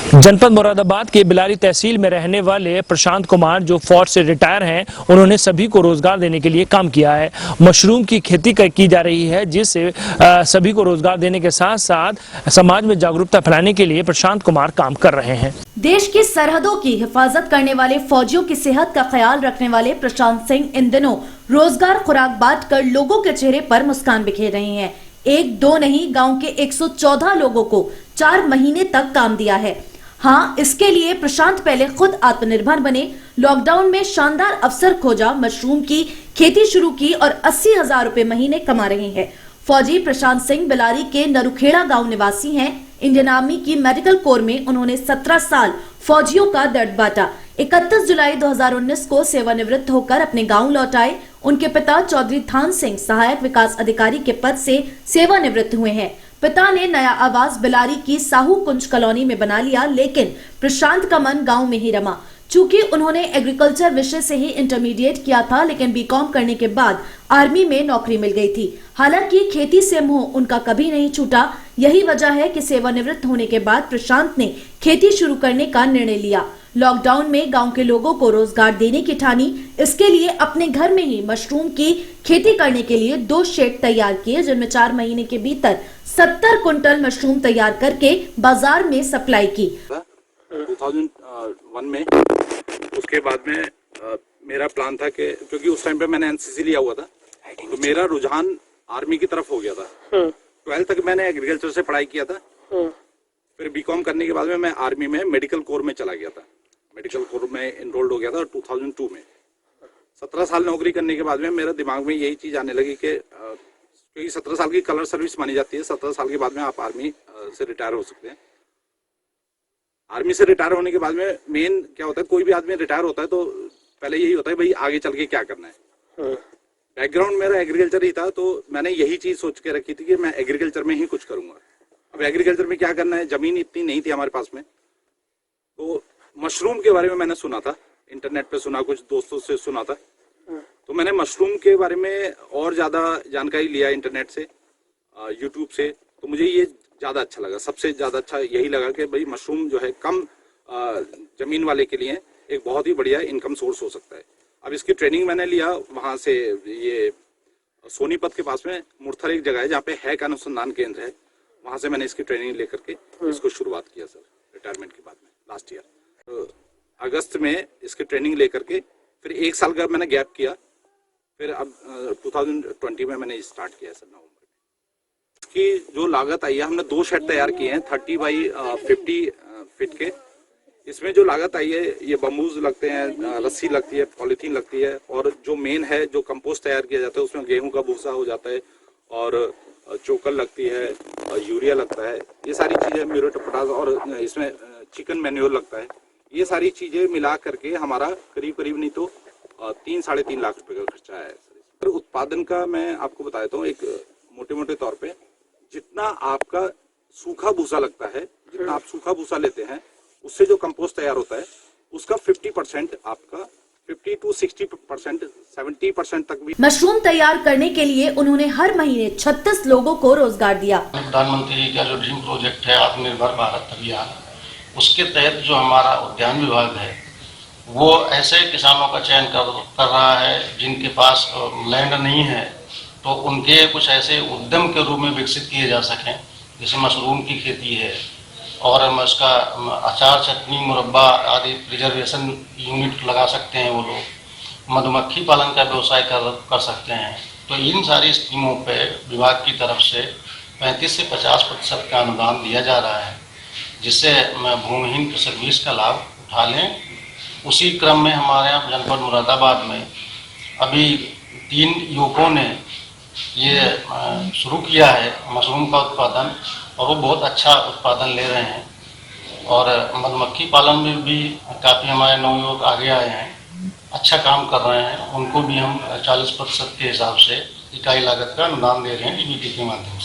जनपद मुरादाबाद के बिलारी तहसील में रहने वाले प्रशांत कुमार जो फौज से रिटायर हैं, उन्होंने सभी को रोजगार देने के लिए काम किया है। मशरूम की खेती की जा रही है, जिससे सभी को रोजगार देने के साथ साथ समाज में जागरूकता फैलाने के लिए प्रशांत कुमार काम कर रहे हैं। देश की सरहदों की हिफाजत करने वाले फौजियों की सेहत का ख्याल रखने वाले प्रशांत सिंह इन दिनों रोजगार खुराक बांटकर लोगों के चेहरे पर मुस्कान बिखेर रहे हैं। एक दो नहीं, गांव के 114 लोगों को 4 महीने तक काम दिया है। हाँ, इसके लिए प्रशांत पहले खुद आत्मनिर्भर बने, लॉकडाउन में शानदार अवसर खोजा, मशरूम की खेती शुरू की और 80,000 रुपए महीने कमा रहे हैं। फौजी प्रशांत सिंह बिलारी के नरुखेड़ा गांव निवासी हैं। इंडियन आर्मी की मेडिकल कोर में उन्होंने 17 साल फौजियों का दर्द बांटा। 31 जुलाई 2019 को सेवानिवृत्त होकर अपने गांव लौट आए। उनके पिता चौधरी थान सिंह सहायक विकास अधिकारी के पद से सेवानिवृत्त हुए हैं। पिता ने नया आवास बिलारी की साहू कुंज कॉलोनी में बना लिया, लेकिन प्रशांत का मन गांव में ही रमा। चूंकि उन्होंने एग्रीकल्चर विषय से ही इंटरमीडिएट किया था, लेकिन बीकॉम करने के बाद आर्मी में नौकरी मिल गई थी। हालांकि खेती से मोह उनका कभी नहीं छूटा। यही वजह है कि सेवानिवृत्त होने के बाद प्रशांत ने खेती शुरू करने का निर्णय लिया। लॉकडाउन में गांव के लोगों को रोजगार देने की ठानी। इसके लिए अपने घर में ही मशरूम की खेती करने के लिए 2 शेड तैयार किए, जिनमें 4 महीने के भीतर 70 कुंटल मशरूम तैयार करके बाजार में सप्लाई की। 2001 में उसके बाद में मेरा प्लान था कि क्योंकि उस टाइम पे मैंने एनसीसी लिया हुआ था, तो मेरा रुझान आर्मी की तरफ हो गया था। 12th तक मैंने एग्रीकल्चर से पढ़ाई किया था। फिर बीकॉम करने के बाद में मैं आर्मी में मेडिकल कोर में चला गया था। मेडिकल कोर में इनरोल्ड हो गया था 2002 में। 17 साल नौकरी करने के बाद में मेरे दिमाग में यही चीज आने लगी कि क्योंकि 17 साल की कलर सर्विस मानी जाती है, 17 साल के बाद में आप आर्मी से रिटायर हो सकते हैं। आर्मी से रिटायर होने के बाद में मेन क्या होता है, कोई भी आदमी रिटायर होता है तो पहले यही होता है भाई आगे चल के क्या करना है। बैकग्राउंड मेरा एग्रीकल्चर ही था, तो मैंने यही चीज सोच के रखी थी कि मैं एग्रीकल्चर में ही कुछ करूंगा। अब एग्रीकल्चर में क्या करना है, जमीन इतनी नहीं थी हमारे पास में, तो मशरूम के बारे में मैंने सुना था, इंटरनेट पे सुना, कुछ दोस्तों से सुना था, तो मैंने मशरूम के बारे में और ज्यादा जानकारी लिया इंटरनेट से, यूट्यूब से। तो मुझे ये ज्यादा अच्छा लगा, सबसे ज्यादा अच्छा यही लगा कि भाई मशरूम जो है कम जमीन वाले के लिए एक बहुत ही बढ़िया इनकम सोर्स हो सकता है। अब इसकी ट्रेनिंग मैंने लिया वहां से, ये सोनीपत के पास में मुरथल एक जगह है जहाँ पे हैक अनुसंधान केंद्र है, वहां से मैंने इसकी ट्रेनिंग लेकर के इसको शुरुआत किया सर, रिटायरमेंट के बाद में लास्ट ईयर। तो अगस्त में इसकी ट्रेनिंग लेकर के फिर 1 साल का मैंने गैप किया, फिर अब 2020 में मैंने स्टार्ट किया सर नवंबर में। इसकी जो लागत आई है, हमने 2 शेड तैयार किए हैं 30 बाई 50 फीट के। इसमें जो लागत आई है, ये बम्बूज लगते हैं, रस्सी लगती है, पॉलीथीन लगती है, और जो मेन है जो कंपोस्ट तैयार किया जाता है उसमें गेहूं का भूसा हो जाता है, और चोकर लगती है, यूरिया लगता है, ये सारी चीजें, म्यूरेट ऑफ पोटाश, और इसमें चिकन मैन्योर लगता है। ये सारी चीजें मिला करके हमारा करीब नहीं तो 3-3.5 लाख रुपए का खर्चा है सर। उत्पादन का मैं आपको बता देता हूँ, एक मोटे तौर पे जितना आपका सूखा भूसा लगता है, जितना आप सूखा भूसा लेते हैं, उससे जो कंपोस्ट तैयार होता है उसका 50% आपका 50 to 60%, 70% तक भी। मशरूम तैयार करने के लिए उन्होंने हर महीने 36 लोगों को रोजगार दिया। प्रधानमंत्री का जो ड्रीम प्रोजेक्ट है आत्मनिर्भर भारत अभियान, उसके तहत जो हमारा उद्यान विभाग है वो ऐसे किसानों का चयन कर रहा है जिनके पास लैंड नहीं है, तो उनके कुछ ऐसे उद्यम के रूप में विकसित किए जा सकें, जैसे मशरूम की खेती है, और हम उसका अचार, चटनी, मुरब्बा आदि प्रिजर्वेशन यूनिट लगा सकते हैं वो लोग। मधुमक्खी पालन का व्यवसाय कर सकते हैं। तो इन सारी स्कीमों पे विभाग की तरफ से 35 से 50% का अनुदान दिया जा रहा है, जिससे भूमिहीन कृषक भी इसका लाभ उठा लें। उसी क्रम में हमारे यहाँ जनपद मुरादाबाद में अभी 3 युवकों ने ये शुरू किया है मशरूम का उत्पादन, और वो बहुत अच्छा उत्पादन ले रहे हैं। और मधुमक्खी पालन में भी काफ़ी हमारे नवयुवक आगे आए हैं, अच्छा काम कर रहे हैं। उनको भी हम 40% के हिसाब से इकाई लागत का अनुदान दे रहे हैं डीबीटी के माध्यम से।